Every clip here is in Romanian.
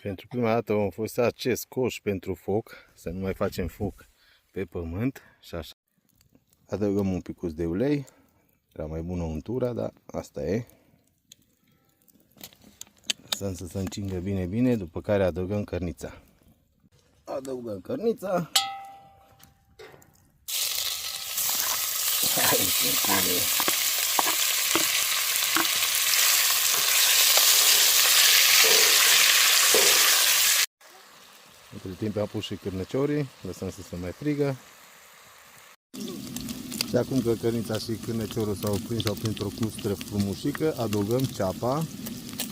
Pentru prima dată vom folosi acest coș pentru foc, să nu mai facem foc pe pământ și așa. Adăugăm un picuț de ulei, era mai bună untura, dar asta e. Lăsăm să se încingă bine, bine, după care adăugăm cărnița. Adăugăm cărnița. Între timp am pus și cârnăciorii, lăsăm să se mai frigă. Și acum că cărnița și cârnăciorul s-au prins printr-o clustră frumușică, adăugăm ceapa,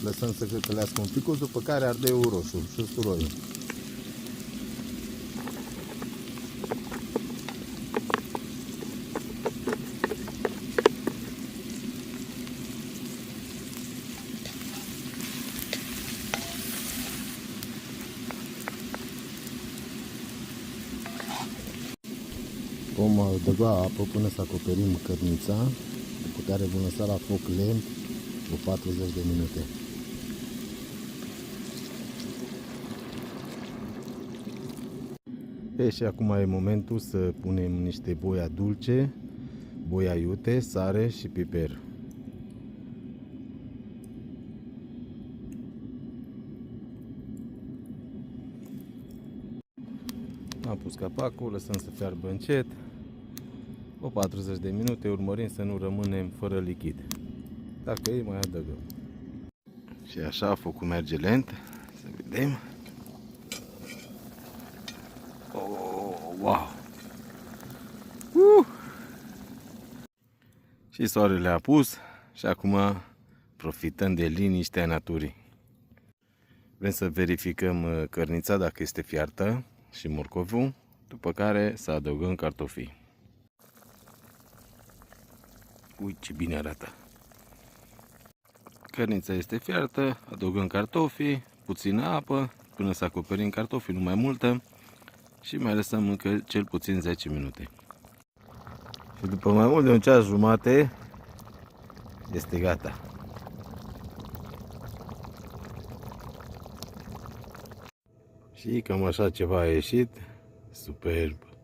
lăsăm să căcălească un pic, după care ardeiul roșu și usturoiul. Vom adăuga apă până să acoperim cărnița, după care vom lăsa la foc lent o 40 de minute. Și acum e momentul să punem niște boia dulce, boia iute, sare și piper. Am pus capacul, lăsăm să fiarbă încet, o 40 de minute, urmărim să nu rămânem fără lichid. Dacă e, mai adăugăm. Și așa focul merge lent, să vedem. Oh, wow! Și soarele a pus și acum profităm de liniștea naturii. Vrem să verificăm cărnița dacă este fiartă și morcovul, după care să adăugăm cartofii. Uite ce bine arată! Cărnița este fiartă, adăugăm cartofii, puțină apă, până să acoperim cartofii, nu mai multă, și mai lăsăm încă cel puțin 10 minute. Și după mai mult de un ceas jumate, este gata. Și cam așa ceva a ieșit, superb!